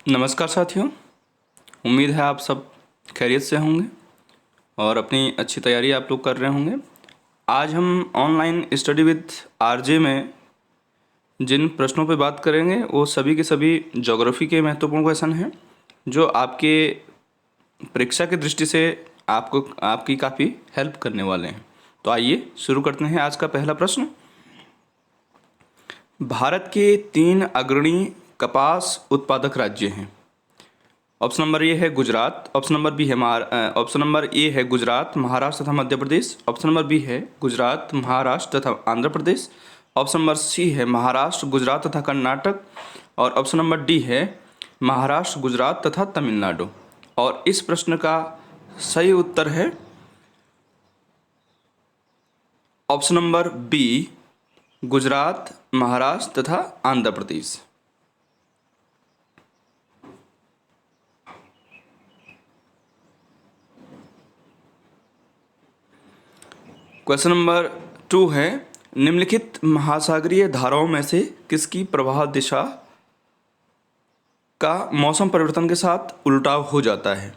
नमस्कार साथियों। उम्मीद है आप सब खैरियत से होंगे और अपनी अच्छी तैयारी आप लोग कर रहे होंगे। आज हम ऑनलाइन स्टडी विद आरजे में जिन प्रश्नों पे बात करेंगे वो सभी के सभी ज्योग्राफी के महत्वपूर्ण क्वेश्चन हैं जो आपके परीक्षा की दृष्टि से आपकी काफ़ी हेल्प करने वाले हैं। तो आइए शुरू करते हैं आज का पहला प्रश्न। भारत के 3 अग्रणी कपास उत्पादक राज्य हैं। ऑप्शन नंबर ए है गुजरात, ऑप्शन नंबर ए है गुजरात, महाराष्ट्र तथा Madhya Pradesh, option number B है गुजरात, महाराष्ट्र तथा आंध्र प्रदेश, ऑप्शन नंबर सी है महाराष्ट्र, गुजरात तथा कर्नाटक, और ऑप्शन नंबर डी है महाराष्ट्र, गुजरात तथा तमिलनाडु। और इस प्रश्न का सही उत्तर है option number B, Gujarat, Maharashtra तथा आंध्र प्रदेश। क्वेश्चन नंबर 2 है, निम्नलिखित महासागरीय धाराओं में से किसकी प्रवाह दिशा का मौसम परिवर्तन के साथ उल्टाव हो जाता है।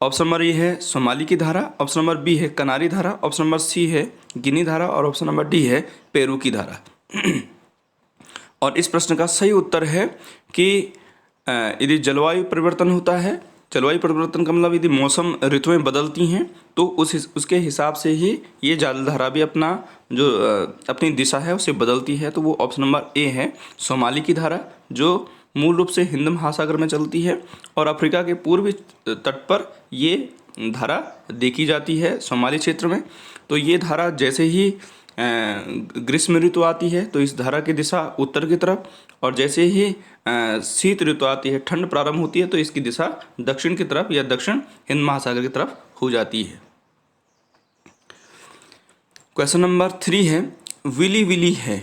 ऑप्शन नंबर ए है सोमाली की धारा, ऑप्शन नंबर बी है कनारी धारा, ऑप्शन नंबर सी है गिनी धारा, और ऑप्शन नंबर डी है पेरू की धारा। और इस प्रश्न का सही उत्तर है कि यदि जलवायु परिवर्तन होता है, जलवायु परिवर्तन का मतलब यदि मौसम ऋतुएं बदलती हैं तो उसके हिसाब से ही ये जलधारा भी अपनी दिशा है उसे बदलती है। तो वो ऑप्शन नंबर ए है सोमाली की धारा, जो मूल रूप से हिंद महासागर में चलती है और अफ्रीका के पूर्वी तट पर ये धारा देखी जाती है सोमाली क्षेत्र में। तो ये धारा जैसे ही ग्रीष्म ऋतु आती है तो इस धारा की दिशा उत्तर की तरफ, और जैसे ही शीत ऋतु आती है, ठंड प्रारंभ होती है, तो इसकी दिशा दक्षिण की तरफ या दक्षिण हिंद महासागर की तरफ हो जाती है। क्वेश्चन नंबर 3 है, विली विली है।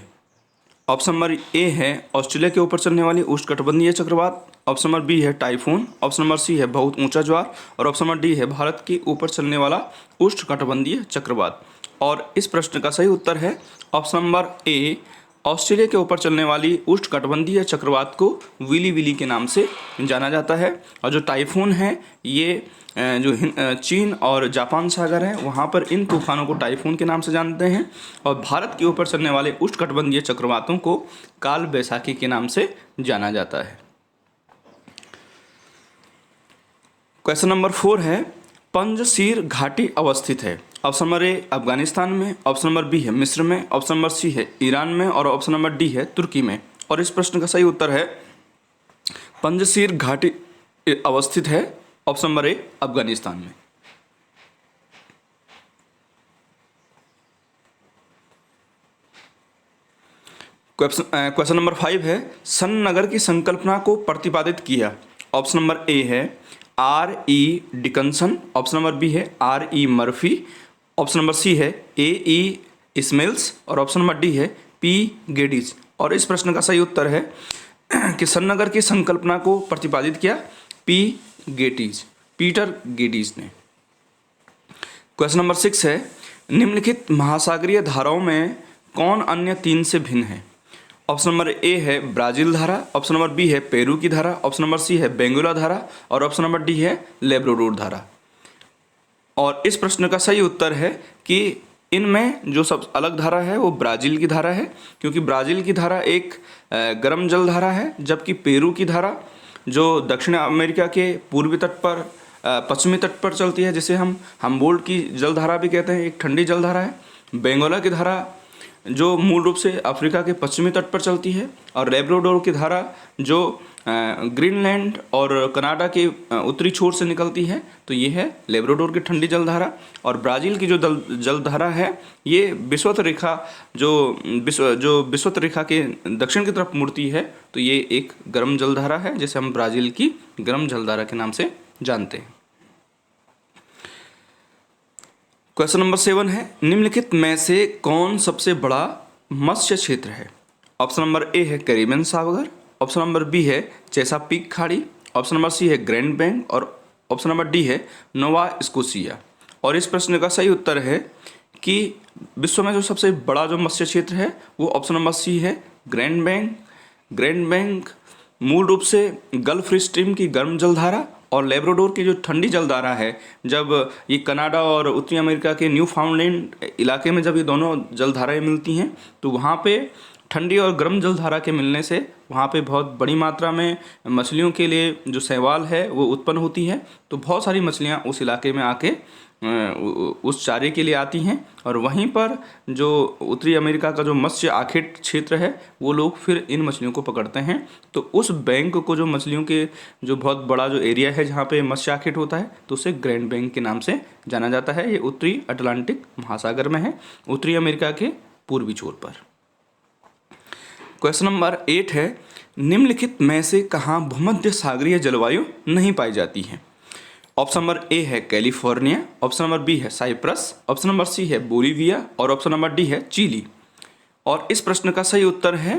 ऑप्शन नंबर ए है ऑस्ट्रेलिया के ऊपर चलने वाली उष्णकटिबंधीय चक्रवात, ऑप्शन नंबर बी है टाइफून, ऑप्शन नंबर सी है बहुत ऊंचा ज्वार, और ऑप्शन नंबर डी है भारत के ऊपर चलने वाला उष्णकटिबंधीय चक्रवात। और इस प्रश्न का सही उत्तर है ऑप्शन नंबर ए, ऑस्ट्रेलिया के ऊपर चलने वाली उष्णकटिबंधीय चक्रवात को विली विली के नाम से जाना जाता है। और जो टाइफून है ये जो चीन और जापान सागर है वहाँ पर इन तूफानों को टाइफून के नाम से जानते हैं, और भारत के ऊपर चलने वाले उष्णकटिबंधीय चक्रवातों को काल बैसाखी के नाम से जाना जाता है। क्वेश्चन नंबर 4 है, पंजशीर घाटी अवस्थित है। ऑप्शन नंबर ए अफगानिस्तान में, ऑप्शन नंबर बी है मिस्र में, ऑप्शन नंबर सी है ईरान में, और ऑप्शन नंबर डी है तुर्की में। और इस प्रश्न का सही उत्तर है पंजशीर घाटी अवस्थित है, ऑप्शन नंबर ए अफगानिस्तान में। क्वेश्चन नंबर 5 है, सन नगर की संकल्पना को प्रतिपादित किया। ऑप्शन नंबर ए है R.E. Dickinson, option number B है R.E. Murphy, option number C है A.E. स्मेल्स, और ऑप्शन नंबर डी है P. गेडिज। और इस प्रश्न का सही उत्तर है कि सन नगर की संकल्पना को प्रतिपादित किया पीटर गेडिज ने। क्वेश्चन नंबर 6 है, निम्नलिखित महासागरीय धाराओं में कौन अन्य 3 से भिन्न है। ऑप्शन नंबर ए है ब्राज़ील धारा, ऑप्शन नंबर बी है पेरू की धारा, ऑप्शन नंबर सी है बेंगुला धारा, और ऑप्शन नंबर डी है लेब्राडोर धारा। और इस प्रश्न का सही उत्तर है कि इनमें जो सब अलग धारा है वो ब्राज़ील की धारा है, क्योंकि ब्राज़ील की धारा एक गर्म जल धारा है, जबकि पेरू की धारा जो दक्षिण अमेरिका के पूर्वी तट पर पश्चिमी तट पर चलती है, जिसे हम हम्बोल्ट की जलधारा भी कहते हैं, एक ठंडी जलधारा है। बेंगोला की धारा जो मूल रूप से अफ्रीका के पश्चिमी तट पर चलती है, और लेब्राडोर की धारा जो ग्रीनलैंड और कनाडा के उत्तरी छोर से निकलती है, तो ये है लेब्राडोर की ठंडी जलधारा। और ब्राज़ील की जो जलधारा है ये विषुवत रेखा के दक्षिण की तरफ मुड़ती है, तो ये एक गर्म जलधारा है जिसे हम ब्राज़ील की गर्म जलधारा के नाम से जानते हैं। क्वेश्चन नंबर 7 है, निम्नलिखित में से कौन सबसे बड़ा मत्स्य क्षेत्र है। ऑप्शन नंबर ए है कैरिबियन सागर, ऑप्शन नंबर बी है चेसापीक खाड़ी, ऑप्शन नंबर सी है ग्रैंड बैंक, और ऑप्शन नंबर डी है नोवा स्कोशिया। और इस प्रश्न का सही उत्तर है कि विश्व में जो सबसे बड़ा जो मत्स्य क्षेत्र है वो ऑप्शन नंबर सी है ग्रैंड बैंक मूल रूप से गल्फ स्ट्रीम की गर्म जलधारा और लेब्राडोर की जो ठंडी जलधारा है, जब ये कनाडा और उत्तरी अमेरिका के न्यू फाउंडलैंड इलाके में जब ये दोनों जलधाराएं मिलती हैं तो वहाँ पे ठंडी और गर्म जलधारा के मिलने से वहाँ पे बहुत बड़ी मात्रा में मछलियों के लिए जो शैवाल है वो उत्पन्न होती है। तो बहुत सारी मछलियाँ उस इलाके में आके उस चारे के लिए आती हैं और वहीं पर जो उत्तरी अमेरिका का जो मत्स्य आखेट क्षेत्र है वो लोग फिर इन मछलियों को पकड़ते हैं। तो उस बैंक को, जो मछलियों के जो बहुत बड़ा जो एरिया है जहाँ पे मत्स्य आखेट होता है, तो उसे ग्रैंड बैंक के नाम से जाना जाता है। ये उत्तरी अटलांटिक महासागर में है, उत्तरी अमेरिका के पूर्वी छोर पर। क्वेश्चन नंबर 8 है, निम्नलिखित में से कहाँ भूमध्य सागरीय जलवायु नहीं पाई जाती है? ऑप्शन नंबर ए है कैलिफोर्निया, ऑप्शन नंबर बी है साइप्रस, ऑप्शन नंबर सी है बोलीविया और ऑप्शन नंबर डी है चिली। और इस प्रश्न का सही उत्तर है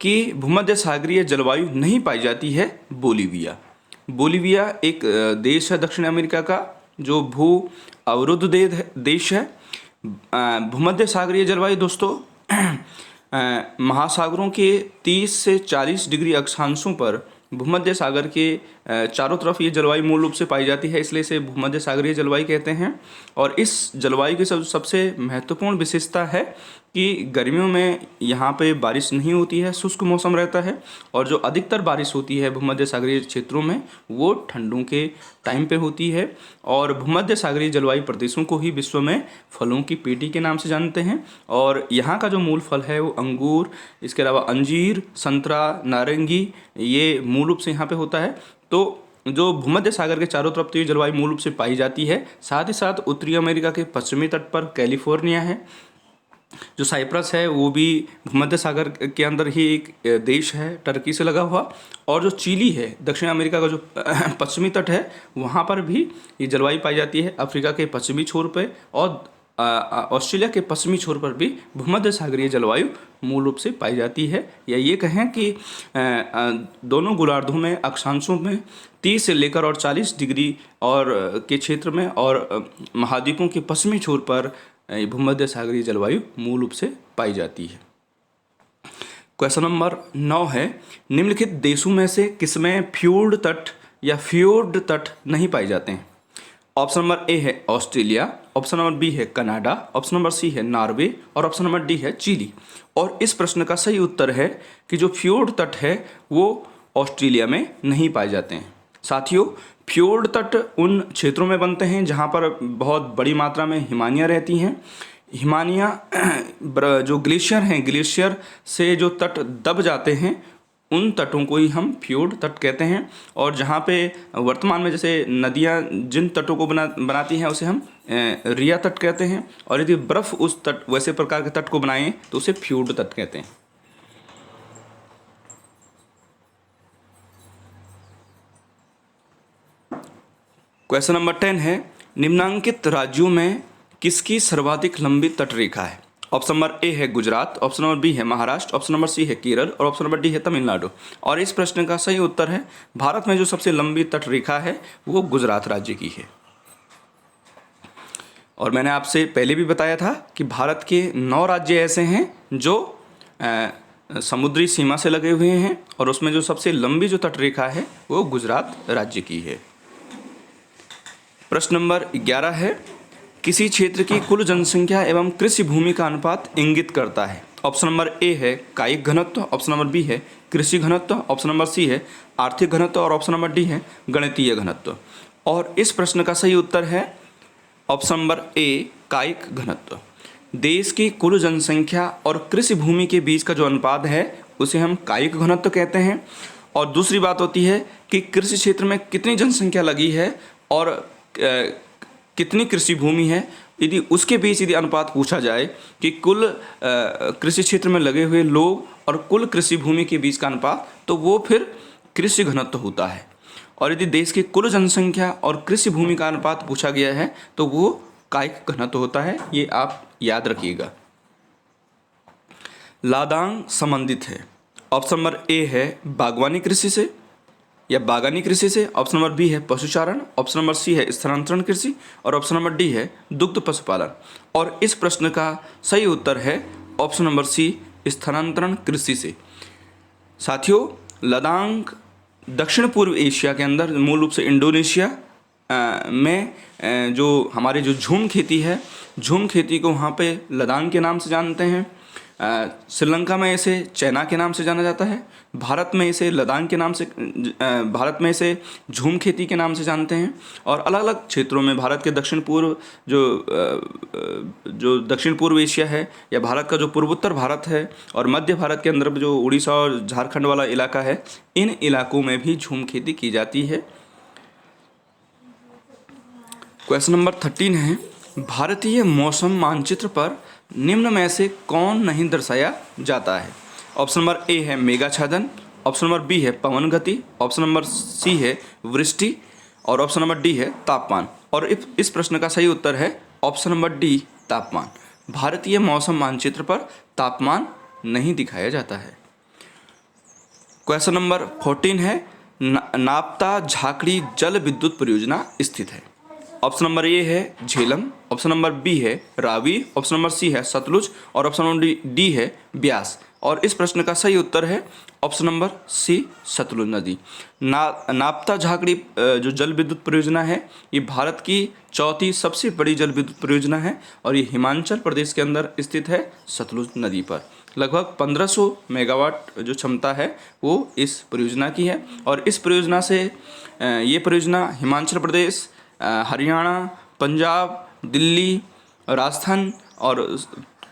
कि भूमध्य सागरीय जलवायु नहीं पाई जाती है बोलीविया। बोलीविया एक देश है दक्षिण अमेरिका का जो भू अवरुद्ध देश है। भूमध्य सागरीय जलवायु दोस्तों महासागरों के 30 से 40 डिग्री अक्षांशों पर भूमध्य सागर के चारों तरफ ये जलवायु मूल रूप से पाई जाती है, इसलिए इसे भूमध्य सागरीय जलवायु कहते हैं। और इस जलवायु की सबसे महत्वपूर्ण विशेषता है कि गर्मियों में यहाँ पे बारिश नहीं होती है, शुष्क मौसम रहता है, और जो अधिकतर बारिश होती है भूमध्य सागरीय क्षेत्रों में वो ठंडों के टाइम पे होती है। और भूमध्य सागरीय जलवायु प्रदेशों को ही विश्व में फलों की पेटी के नाम से जानते हैं। और यहाँ का जो मूल फल है वो अंगूर, इसके अलावा अंजीर, संतरा, नारंगी, ये मूल रूप से यहाँ पे होता है। तो जो भूमध्य सागर के चारों तरफ तो ये जलवायु मूल रूप से पाई जाती है। साथ ही साथ उत्तरी अमेरिका के पश्चिमी तट पर कैलिफोर्निया है, जो साइप्रस है वो भी भूमध्य सागर के अंदर ही एक देश है टर्की से लगा हुआ, और जो चिली है दक्षिण अमेरिका का जो पश्चिमी तट है वहाँ पर भी ये जलवायु पाई जाती है। अफ्रीका के पश्चिमी छोर पे और ऑस्ट्रेलिया के पश्चिमी छोर पर भी भूमध्य सागरीय जलवायु मूल रूप से पाई जाती है। या ये कहें कि दोनों गोलार्धों में अक्षांशों में 30 से लेकर और 40 डिग्री और के क्षेत्र में और महाद्वीपों के पश्चिमी छोर पर भूमध्य सागरीय जलवायु मूल रूप से पाई जाती है। क्वेश्चन नंबर 9 है, निम्नलिखित देशों में से किसमें फ्योर्ड तट या फ्योर्ड तट नहीं पाए जाते हैं? ऑप्शन नंबर ए है ऑस्ट्रेलिया, ऑप्शन नंबर बी है कनाडा, ऑप्शन नंबर सी है नॉर्वे और ऑप्शन नंबर डी है चिली। और इस प्रश्न का सही उत्तर है कि जो फ्योर्ड तट है वो ऑस्ट्रेलिया में नहीं पाए जाते हैं। साथियों, फ्योर्ड तट उन क्षेत्रों में बनते हैं जहाँ पर बहुत बड़ी मात्रा में हिमानियाँ रहती हैं। हिमानियाँ जो ग्लेशियर हैं, ग्लेशियर से जो तट दब जाते हैं उन तटों को ही हम फ्योर्ड तट कहते हैं। और जहाँ पे वर्तमान में जैसे नदियाँ जिन तटों को बनाती हैं उसे हम रिया तट कहते हैं, और यदि बर्फ़ उस तट वैसे प्रकार के तट को बनाएं तो उसे फ्योर्ड तट कहते हैं। क्वेश्चन नंबर 10 है, निम्नांकित राज्यों में किसकी सर्वाधिक लंबी तटरेखा है? ऑप्शन नंबर ए है गुजरात, ऑप्शन नंबर बी है महाराष्ट्र, ऑप्शन नंबर सी है केरल और ऑप्शन नंबर डी है तमिलनाडु। और इस प्रश्न का सही उत्तर है भारत में जो सबसे लंबी तटरेखा है वो गुजरात राज्य की है। और मैंने आपसे पहले भी बताया था कि भारत के 9 राज्य ऐसे हैं जो समुद्री सीमा से लगे हुए हैं और उसमें जो सबसे लंबी जो तटरेखा है वो गुजरात राज्य की है। प्रश्न नंबर 11 है, किसी क्षेत्र की कुल जनसंख्या एवं कृषि भूमि का अनुपात इंगित करता है? ऑप्शन नंबर ए है कायिक घनत्व, ऑप्शन नंबर बी है कृषि घनत्व, ऑप्शन नंबर सी है आर्थिक घनत्व और ऑप्शन नंबर डी है गणितीय घनत्व। और इस प्रश्न का सही उत्तर है ऑप्शन नंबर ए कायिक घनत्व। देश की कुल जनसंख्या और कृषि भूमि के बीच का जो अनुपात है उसे हम कायिक घनत्व कहते हैं। और दूसरी बात होती है कि कृषि क्षेत्र में कितनी जनसंख्या लगी है और कितनी कृषि भूमि है, यदि उसके बीच यदि अनुपात पूछा जाए कि कुल कृषि क्षेत्र में लगे हुए लोग और कुल कृषि भूमि के बीच का अनुपात, तो वो फिर कृषि घनत्व होता है। और यदि देश की कुल जनसंख्या और कृषि भूमि का अनुपात पूछा गया है तो वो कायिक घनत्व होता है। ये आप याद रखिएगा। लादांग संबंधित है। ऑप्शन नंबर ए है बागवानी कृषि से या बागानी कृषि से, ऑप्शन नंबर बी है पशुचारण, ऑप्शन नंबर सी है स्थानांतरण कृषि और ऑप्शन नंबर डी है दुग्ध पशुपालन। और इस प्रश्न का सही उत्तर है ऑप्शन नंबर सी स्थानांतरण कृषि से। साथियों, लद्दाख दक्षिण पूर्व एशिया के अंदर मूल रूप से इंडोनेशिया में जो हमारी जो झूम खेती है, झूम खेती को वहाँ पे लद्दाख के नाम से जानते हैं। श्रीलंका में इसे चाइना के नाम से जाना जाता है। भारत में इसे लद्दाख के नाम से भारत में इसे झूम खेती के नाम से जानते हैं। और अलग अलग क्षेत्रों में भारत के दक्षिण पूर्व जो दक्षिण पूर्व एशिया है, या भारत का जो पूर्वोत्तर भारत है और मध्य भारत के अंदर जो उड़ीसा और झारखंड वाला इलाका है, इन इलाकों में भी झूम खेती की जाती है। क्वेश्चन नंबर 13 है, भारतीय मौसम मानचित्र पर निम्न में से कौन नहीं दर्शाया जाता है? ऑप्शन नंबर ए है मेघाच्छादन, ऑप्शन नंबर बी है पवन गति, ऑप्शन नंबर सी है वृष्टि और ऑप्शन नंबर डी है तापमान। और इस प्रश्न का सही उत्तर है ऑप्शन नंबर डी तापमान। भारतीय मौसम मानचित्र पर तापमान नहीं दिखाया जाता है। क्वेश्चन नंबर 14 है, नापता झाकड़ी जल विद्युत परियोजना स्थित है? ऑप्शन नंबर ए है झेलम, ऑप्शन नंबर बी है रावी, ऑप्शन नंबर सी है सतलुज और ऑप्शन नंबर डी है ब्यास। और इस प्रश्न का सही उत्तर है ऑप्शन नंबर सी सतलुज नदी। नापता झाकड़ी जो जल विद्युत परियोजना है, ये भारत की चौथी सबसे बड़ी जल विद्युत परियोजना है और ये हिमाचल प्रदेश के अंदर स्थित है सतलुज नदी पर। लगभग 1500 मेगावाट जो क्षमता है वो इस परियोजना की है। और इस परियोजना से ये परियोजना हिमाचल प्रदेश, हरियाणा, पंजाब, दिल्ली, राजस्थान और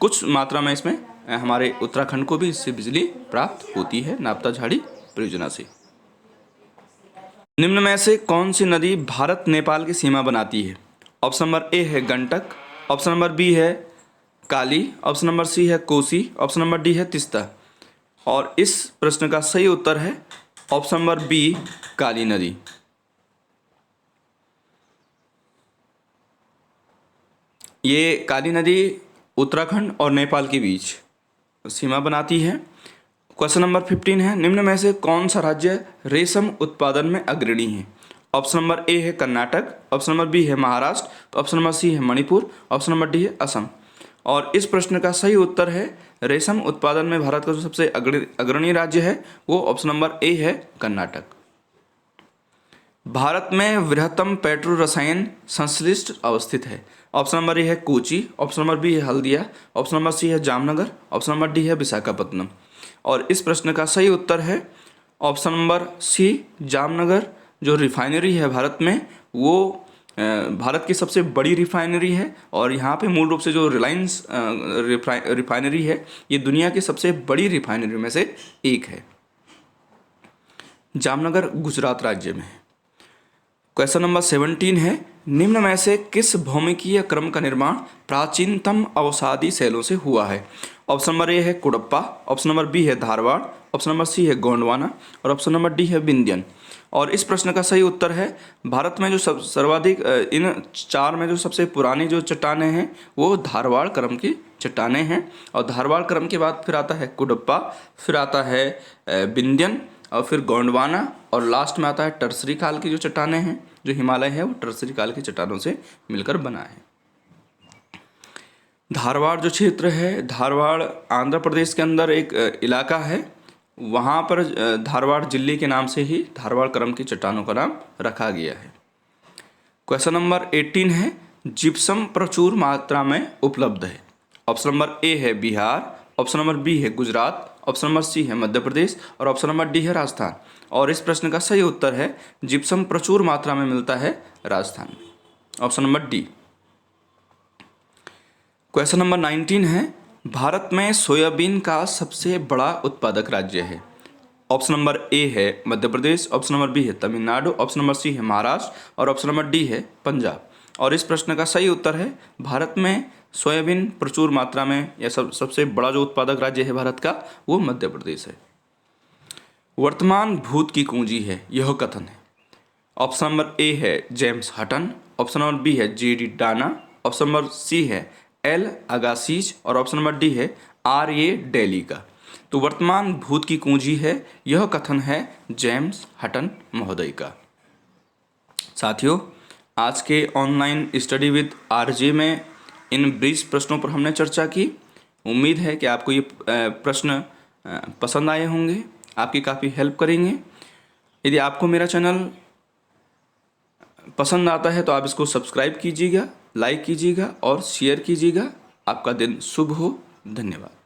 कुछ मात्रा में इसमें हमारे उत्तराखंड को भी इससे बिजली प्राप्त होती है नापता झाड़ी परियोजना से। निम्न में से कौन सी नदी भारत नेपाल की सीमा बनाती है? ऑप्शन नंबर ए है गंडक, ऑप्शन नंबर बी है काली, ऑप्शन नंबर सी है कोसी, ऑप्शन नंबर डी है तीस्ता। और इस प्रश्न का सही उत्तर है ऑप्शन नंबर बी काली नदी। ये काली नदी उत्तराखंड और नेपाल के बीच सीमा बनाती है। क्वेश्चन नंबर 15 है, निम्न में से कौन सा राज्य रेशम उत्पादन में अग्रणी है? ऑप्शन नंबर ए है कर्नाटक, ऑप्शन नंबर बी है महाराष्ट्र, ऑप्शन नंबर सी है मणिपुर, ऑप्शन नंबर डी है असम। और इस प्रश्न का सही उत्तर है रेशम उत्पादन में भारत का जो सबसे अग्रणी राज्य है वो ऑप्शन नंबर ए है कर्नाटक। भारत में वृहत्तम पेट्रो रसायन संश्लिष्ट अवस्थित है? ऑप्शन नंबर ए है कोची, ऑप्शन नंबर बी है हल्दिया, ऑप्शन नंबर सी है जामनगर, ऑप्शन नंबर डी है विशाखापत्तनम। और इस प्रश्न का सही उत्तर है ऑप्शन नंबर सी जामनगर। जो रिफाइनरी है भारत में वो भारत की सबसे बड़ी रिफाइनरी है और यहाँ पे मूल रूप से जो रिलायंस रिफाइनरी है ये दुनिया की सबसे बड़ी रिफाइनरी में से एक है। जामनगर गुजरात राज्य में है। क्वेश्चन नंबर 17 है, निम्न में से किस भौमिकीय क्रम का निर्माण प्राचीनतम अवसादी शैलों से हुआ है? ऑप्शन नंबर ए है कुडप्पा, ऑप्शन नंबर बी है धारवाड़, ऑप्शन नंबर सी है गोंडवाना और ऑप्शन नंबर डी है विंध्यन। और इस प्रश्न का सही उत्तर है भारत में जो सर्वाधिक इन चार में जो सबसे पुरानी जो चट्टानें हैं वो धारवाड़ क्रम की चट्टानें हैं। और धारवाड़ क्रम के बाद फिर आता है कुडप्पा, फिर आता है विंध्यन और फिर गोंडवाना और लास्ट में आता है टर्सरी काल की जो चट्टानें हैं। जो हिमालय है वो टर्सरी काल की चट्टानों से मिलकर बना है। धारवाड़ जो क्षेत्र है, धारवाड़ आंध्र प्रदेश के अंदर एक इलाका है, वहाँ पर धारवाड़ जिले के नाम से ही धारवाड़ क्रम की चट्टानों का नाम रखा गया है। क्वेश्चन नंबर 18 है, जिप्सम प्रचुर मात्रा में उपलब्ध है? ऑप्शन नंबर ए है बिहार, ऑप्शन नंबर बी है गुजरात, ऑप्शन नंबर सी है मध्य प्रदेश और ऑप्शन नंबर डी है राजस्थान। और इस प्रश्न का सही उत्तर है जिप्सम प्रचुर मात्रा में मिलता है राजस्थान में, option number D. Question number 19 है, भारत में सोयाबीन का सबसे बड़ा उत्पादक राज्य है? ऑप्शन नंबर ए है Madhya Pradesh, option number B है तमिलनाडु, ऑप्शन नंबर सी है महाराष्ट्र और ऑप्शन नंबर डी है पंजाब। और इस प्रश्न का सही उत्तर है भारत में सोयाबीन प्रचुर मात्रा में या सबसे बड़ा जो उत्पादक राज्य है भारत का वो मध्य प्रदेश है। वर्तमान भूत की कुंजी है, यह कथन है? ऑप्शन नंबर ए है James Hutton, option number B है JD Dana, option number C है एल अगासीज और ऑप्शन नंबर डी है आर ए डेली का। तो वर्तमान भूत की कुंजी है, यह कथन है जेम्स हटन महोदय का। साथियों, आज के ऑनलाइन स्टडी विद आरजे में इन 20 प्रश्नों पर हमने चर्चा की। उम्मीद है कि आपको ये प्रश्न पसंद आए होंगे। आपकी काफ़ी हेल्प करेंगे। यदि आपको मेरा चैनल पसंद आता है तो आप इसको सब्सक्राइब कीजिएगा, लाइक कीजिएगा और शेयर कीजिएगा। आपका दिन शुभ हो। धन्यवाद।